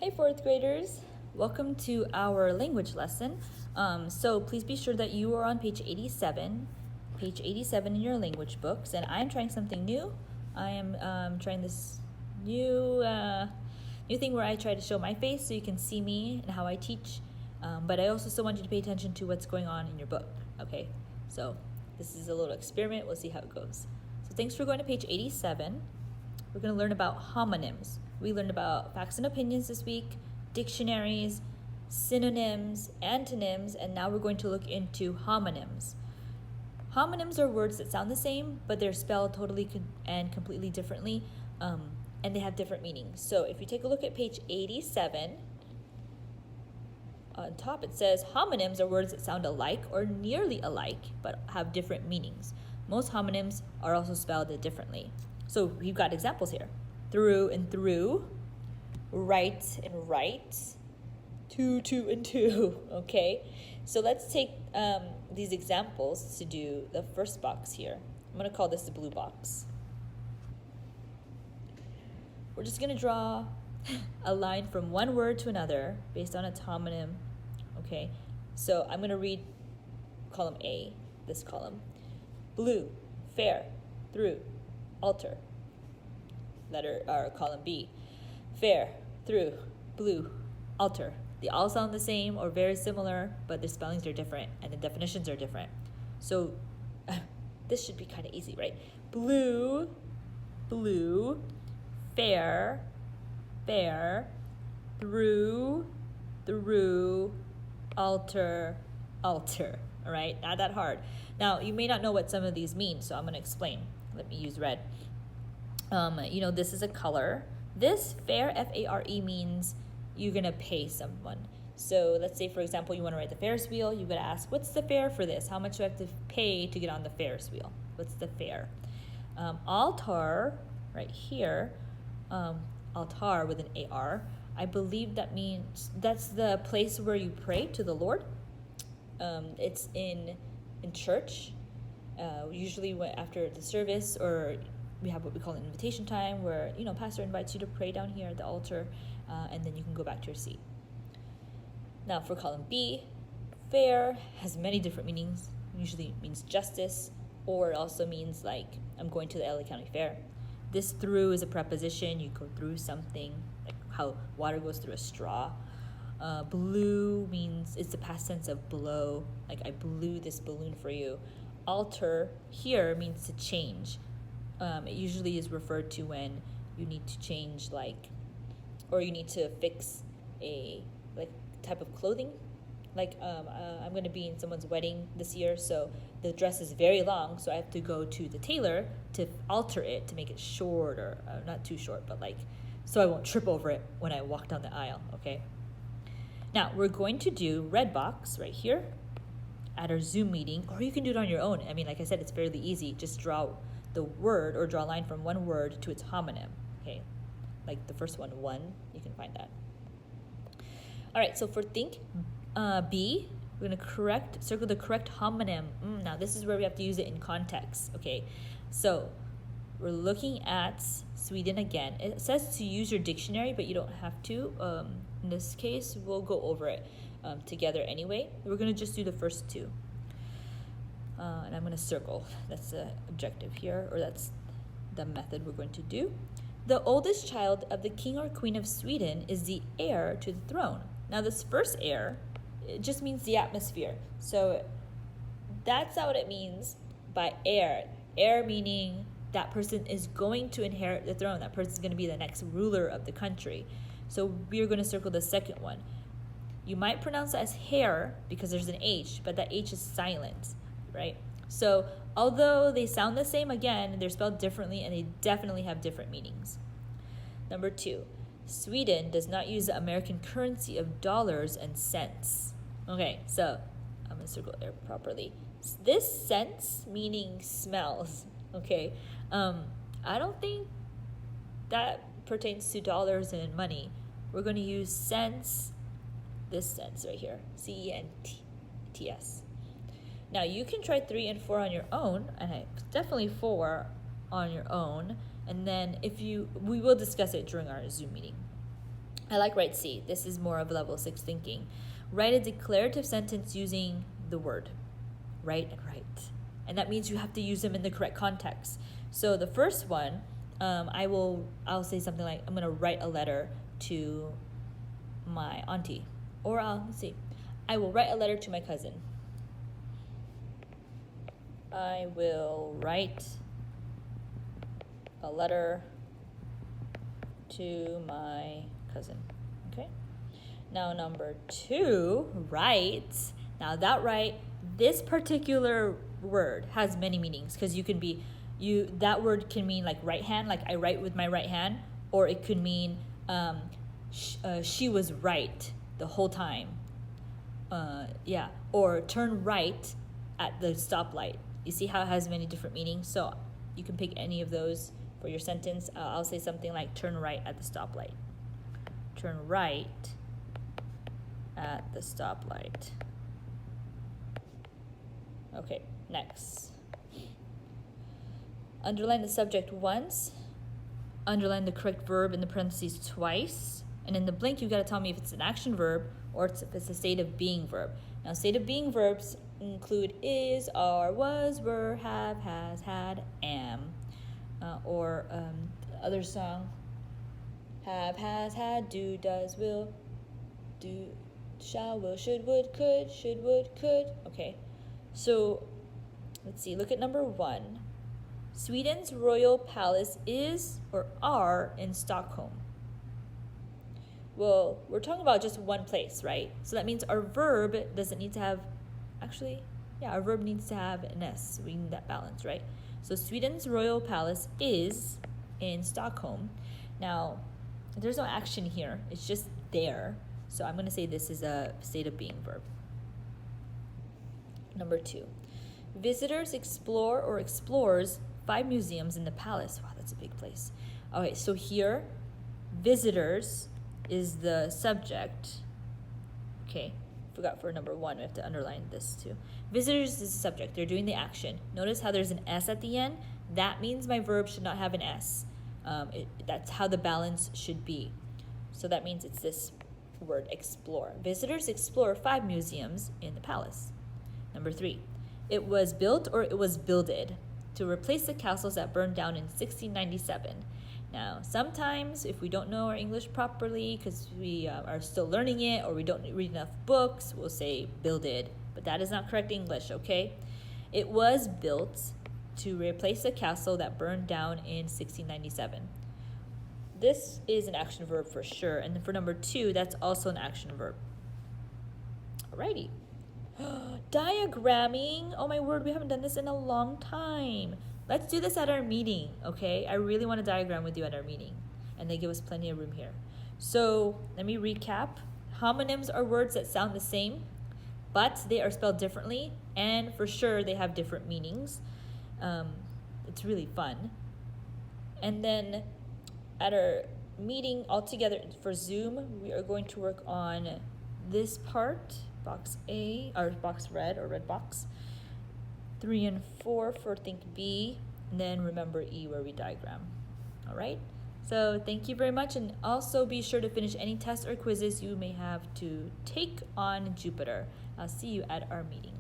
Hey fourth graders, welcome to our language lesson. So please be sure that you are on page 87 in your language books, and I'm trying something new. I am trying this new thing where I try to show my face so you can see me and how I teach, but I also still want you to pay attention to what's going on in your book, okay? So this is a little experiment, we'll see how it goes. So thanks for going to page 87. We're going to learn about homonyms. We learned about facts and opinions this week, dictionaries, synonyms, antonyms, and now we're going to look into homonyms. Homonyms are words that sound the same, but they're spelled totally and completely differently, and they have different meanings. So if you take a look at page 87, on top it says homonyms are words that sound alike or nearly alike, but have different meanings. Most homonyms are also spelled differently. So we've got examples here. Through and through, right and right, two and two, okay? So let's take these examples to do the first box here. I'm gonna call this the blue box. We're just gonna draw a line from one word to another based on its homonym, okay? So I'm gonna read column A, this column. Blue, fair, through, alter. Column B, fair, through, blue, alter. They all sound the same or very similar, but their spellings are different and the definitions are different. So this should be kind of easy, right? Blue, fair, through, alter. All right? Not that hard. Now, you may not know what some of these mean, so I'm going to explain. Let me use red. This is a color. This fair, F-A-R-E, means you're going to pay someone. So let's say, for example, you want to ride the Ferris wheel. You're going to ask, what's the fare for this? How much do I have to pay to get on the Ferris wheel? What's the fare? Altar, right here, altar with an A-R, I believe that means that's the place where you pray to the Lord. It's in church, usually after the service, or we have what we call an invitation time where, pastor invites you to pray down here at the altar, and then you can go back to your seat. Now for column B, fair has many different meanings. Usually it means justice, or it also means like I'm going to the LA County Fair. This through is a preposition. You go through something, like how water goes through a straw. Blue means it's the past tense of blow, like I blew this balloon for you. Alter here means to change. It usually is referred to when you need to change, or you need to fix a type of clothing. I'm going to be in someone's wedding this year, so the dress is very long, so I have to go to the tailor to alter it to make it short, or not too short, but so I won't trip over it when I walk down the aisle, okay? Now, we're going to do red box right here at our Zoom meeting, or you can do it on your own. I mean, like I said, it's fairly easy. Just draw the word, or draw a line from one word to its homonym, okay? Like the first one, you can find that. All right, so for think B, we're gonna circle the correct homonym. Now this is where we have to use it in context, okay? So we're looking at Sweden again. It says to use your dictionary, but you don't have to. In this case, we'll go over it together anyway. We're gonna just do the first two. And I'm going to circle. That's the objective here, or that's the method we're going to do. The oldest child of the king or queen of Sweden is the heir to the throne. Now this first heir, it just means the atmosphere. So that's not what it means by heir. Heir meaning that person is going to inherit the throne. That person is going to be the next ruler of the country. So we're going to circle the second one. You might pronounce it as hair because there's an H, but that H is silent. Right? So although they sound the same, again, they're spelled differently and they definitely have different meanings. Number 2, Sweden does not use the American currency of dollars and cents. Okay, so I'm going to circle there properly. This cents meaning smells, okay? I don't think that pertains to dollars and money. We're going to use cents, this cents right here, C-E-N-T-S. Now, you can try 3 and 4 on your own, and definitely 4 on your own, and then we will discuss it during our Zoom meeting. I like write C. This is more of level 6 thinking. Write a declarative sentence using the word. Write and write. And that means you have to use them in the correct context. So the first one, I'll say something like, I'm going to write a letter to my auntie. Or let's see, I will write a letter to my cousin. I will write a letter to my cousin. Okay. Now number 2, write. Now that write, this particular word has many meanings, because that word can mean like right hand, like I write with my right hand, or it could mean she was right the whole time. Or turn right at the stoplight. You see how it has many different meanings? So you can pick any of those for your sentence. I'll say something like turn right at the stoplight. Turn right at the stoplight. Okay, next. Underline the subject once. Underline the correct verb in the parentheses twice. And in the blank, you got to tell me if it's an action verb or if it's a state of being verb. Now, state of being verbs include is, are, was, were, have, has, had, am. Or other song. Have, has, had, do, does, will, do, shall, will, should, would, could. Okay. So, let's see. Look at number 1. Sweden's royal palace is or are in Stockholm. Well, we're talking about just one place, right? So that means our verb doesn't need to have, our verb needs to have an S. We need that balance, right? So Sweden's royal palace is in Stockholm. Now, there's no action here. It's just there. So I'm going to say this is a state of being verb. Number 2. Visitors explore or explores 5 museums in the palace. Wow, that's a big place. Okay, so here, visitors is the subject. Okay, forgot for number 1, we have to underline this too. Visitors is the subject. They're doing the action. Notice how there's an S at the end. That means my verb should not have an S. That's how the balance should be. So that means it's this word, explore. Visitors explore 5 museums in the palace. Number 3, it was built or it was builded to replace the castles that burned down in 1697. Now, sometimes if we don't know our English properly because we are still learning it or we don't read enough books, we'll say builded. But that is not correct English, okay? It was built to replace the castle that burned down in 1697. This is an action verb for sure. And then for number 2, that's also an action verb. Alrighty. Diagramming. Oh my word, we haven't done this in a long time. Let's do this at our meeting, okay? I really want to diagram with you at our meeting. And they give us plenty of room here. So let me recap. Homonyms are words that sound the same, but they are spelled differently. And for sure, they have different meanings. It's really fun. And then at our meeting all together for Zoom, we are going to work on this part. Box A, or box red, or red box. 3 and 4 for think B, and then remember E where we diagram. All right? So thank you very much, and also be sure to finish any tests or quizzes you may have to take on Jupiter. I'll see you at our meeting.